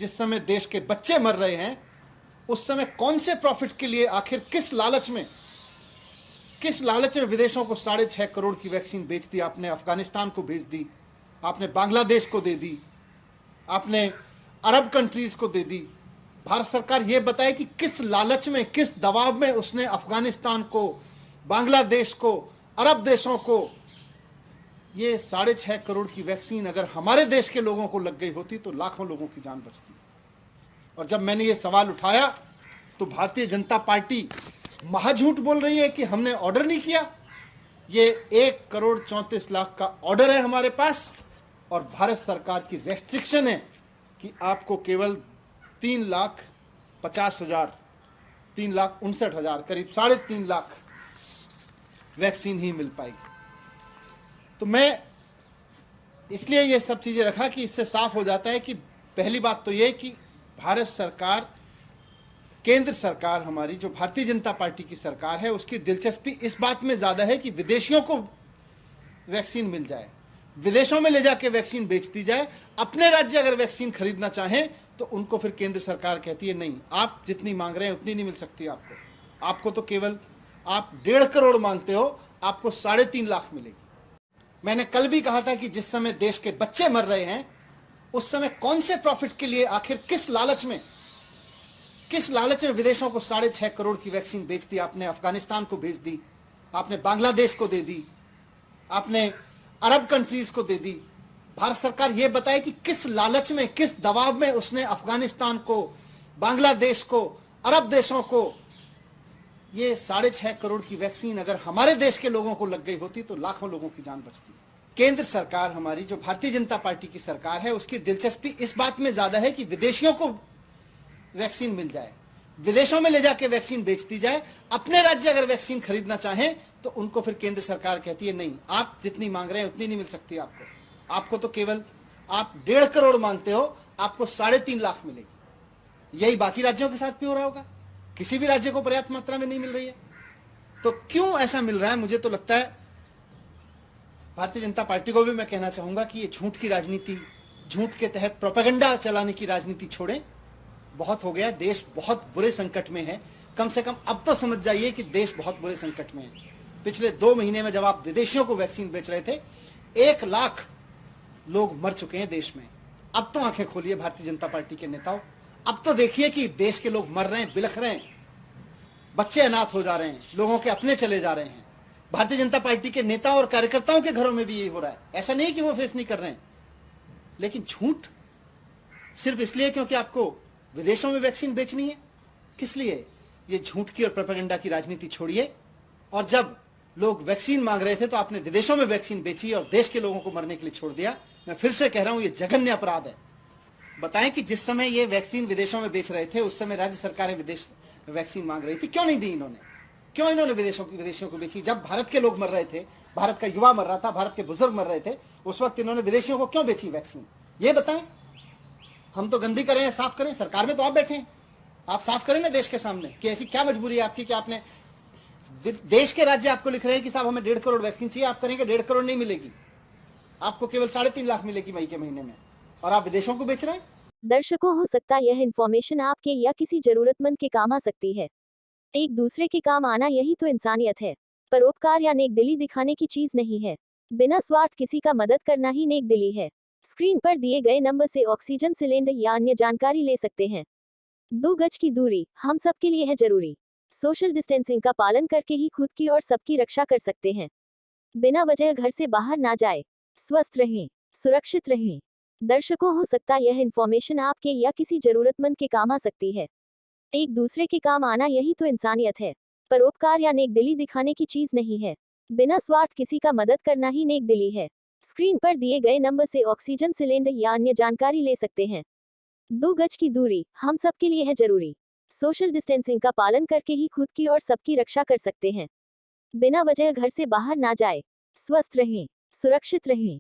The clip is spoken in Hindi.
जिस समय देश के बच्चे मर रहे हैं, उस समय कौन से प्रॉफिट के लिए, आखिर किस लालच में विदेशों को 6.5 करोड़ की वैक्सीन बेच दी आपने, अफगानिस्तान को भेज दी आपने, बांग्लादेश को दे दी आपने, अरब कंट्रीज को दे दी। भारत सरकार ये बताए कि किस लालच में, किस दबाव में उसने अफगानिस्तान को, बांग्लादेश को, अरब देशों को ये 6.5 करोड़ की वैक्सीन अगर हमारे देश के लोगों को लग गई होती तो लाखों लोगों की जान बचती। और जब मैंने ये सवाल उठाया तो भारतीय जनता पार्टी महाझूठ बोल रही है कि हमने ऑर्डर नहीं किया। ये 1,34,00,000 का ऑर्डर है हमारे पास, और भारत सरकार की रेस्ट्रिक्शन है कि आपको केवल 3,50,000, 3,59,000, करीब 3.5 लाख वैक्सीन ही मिल पाएगी। तो मैं इसलिए ये सब चीज़ें रखा कि इससे साफ हो जाता है कि पहली बात तो ये कि भारत सरकार, केंद्र सरकार हमारी, जो भारतीय जनता पार्टी की सरकार है, उसकी दिलचस्पी इस बात में ज़्यादा है कि विदेशियों को वैक्सीन मिल जाए, विदेशों में ले जाके वैक्सीन बेच दी जाए। अपने राज्य अगर वैक्सीन खरीदना चाहें तो उनको फिर केंद्र सरकार कहती है नहीं, आप जितनी मांग रहे हैं उतनी नहीं मिल सकती आपको तो केवल आप 1.5 करोड़ मांगते हो, आपको 3.5 लाख मिलेगी। मैंने कल भी कहा था कि जिस समय देश के बच्चे मर रहे हैं, उस समय कौन से प्रॉफिट के लिए, आखिर किस लालच में विदेशों को 6.5 करोड़ की वैक्सीन बेच दी आपने, अफगानिस्तान को भेज दी आपने, बांग्लादेश को दे दी आपने, अरब कंट्रीज को दे दी। भारत सरकार यह बताए कि किस लालच में, किस दबाव में उसने अफगानिस्तान को, बांग्लादेश को, अरब देशों को ये 6.5 करोड़ की वैक्सीन अगर हमारे देश के लोगों को लग गई होती तो लाखों लोगों की जान बचती। केंद्र सरकार हमारी, जो भारतीय जनता पार्टी की सरकार है, उसकी दिलचस्पी इस बात में ज्यादा है कि विदेशियों को वैक्सीन मिल जाए, विदेशों में ले जाके वैक्सीन बेच दी जाए। अपने राज्य अगर वैक्सीन खरीदना चाहें तो उनको फिर केंद्र सरकार कहती है नहीं, आप जितनी मांग रहे हैं उतनी नहीं मिल सकती आपको तो केवल आप 1.5 करोड़ मांगते हो, आपको 3.5 लाख मिलेगी। यही बाकी राज्यों के साथ भी हो रहा होगा, किसी भी राज्य को पर्याप्त मात्रा में नहीं मिल रही है। तो क्यों ऐसा मिल रहा है? मुझे तो लगता है भारतीय जनता पार्टी को भी मैं कहना चाहूंगा कि ये झूठ की राजनीति, झूठ के तहत प्रोपेगेंडा चलाने की राजनीति छोड़ें। बहुत हो गया, देश बहुत बुरे संकट में है। कम से कम अब तो समझ जाइए कि देश बहुत बुरे संकट में है। पिछले 2 महीने में जब आप विदेशियों को वैक्सीन बेच रहे थे, 1 लाख लोग मर चुके हैं देश में। अब तो आंखें खोलिए भारतीय जनता पार्टी के नेताओं, अब तो देखिए कि देश के लोग मर रहे हैं, बिलख रहे हैं, बच्चे अनाथ हो जा रहे हैं, लोगों के अपने चले जा रहे हैं। भारतीय जनता पार्टी के नेता और कार्यकर्ताओं के घरों में भी यही हो रहा है। ऐसा नहीं कि वो फेस नहीं कर रहे हैं, लेकिन झूठ सिर्फ इसलिए क्योंकि आपको विदेशों में वैक्सीन बेचनी है। किस लिए? ये झूठ की और प्रोपेगेंडा की राजनीति छोड़िए। और जब लोग वैक्सीन मांग रहे थे तो आपने विदेशों में वैक्सीन बेची और देश के लोगों को मरने के लिए छोड़ दिया। मैं फिर से कह रहा हूं, ये जघन्य अपराध है। बताएं कि जिस समय ये वैक्सीन विदेशों में बेच रहे थे, उस समय राज्य सरकारें विदेश वैक्सीन मांग रही थी, क्यों नहीं दी इन्होंने? क्यों इन्होंने विदेशियों को बेची? जब भारत के लोग मर रहे थे, भारत का युवा मर रहा था, भारत के बुजुर्ग मर रहे थे, उस वक्त इन्होंने विदेशियों को क्यों बेची वैक्सीन? ये बताएं। हम तो गंदी करें या साफ करें? सरकार में तो आप बैठे हैं, आप साफ करें ना देश के सामने कि ऐसी क्या मजबूरी है आपकी कि आपने, देश के राज्य आपको लिख रहे हैं कि साहब हमें 1.5 करोड़ वैक्सीन चाहिए, आप करेंगे 1.5 करोड़ नहीं मिलेगी, आपको केवल 3.5 लाख मिलेगी मई के महीने में, और आप विदेशों को बेच रहे हैं। दर्शकों, हो सकता है यह इन्फॉर्मेशन आपके या किसी जरूरतमंद के काम आ सकती है। एक दूसरे के काम आना यही तो इंसानियत है। परोपकार या नेकदिली दिखाने की चीज नहीं है। बिना स्वार्थ किसी का मदद करना ही नेकदिली है। स्क्रीन पर दिए गए नंबर से ऑक्सीजन सिलेंडर या अन्य जानकारी ले सकते हैं। 2 गज की दूरी हम सबके लिए है जरूरी। सोशल डिस्टेंसिंग का पालन करके ही खुद की और सबकी रक्षा कर सकते हैं। बिना वजह घर से बाहर ना जाए। स्वस्थ रहें, सुरक्षित रहें। दर्शकों, हो सकता है यह इन्फॉर्मेशन आपके या किसी जरूरतमंद के काम आ सकती है। एक दूसरे के काम आना यही तो इंसानियत है। परोपकार या नेकदिली दिखाने की चीज नहीं है। बिना स्वार्थ किसी का मदद करना ही नेकदिली है। स्क्रीन पर दिए गए नंबर से ऑक्सीजन सिलेंडर या अन्य जानकारी ले सकते हैं। 2 गज की दूरी हम सबके लिए है जरूरी। सोशल डिस्टेंसिंग का पालन करके ही खुद की और सबकी रक्षा कर सकते हैं। बिना वजह घर से बाहर ना जाए। स्वस्थ रहें, सुरक्षित रहें।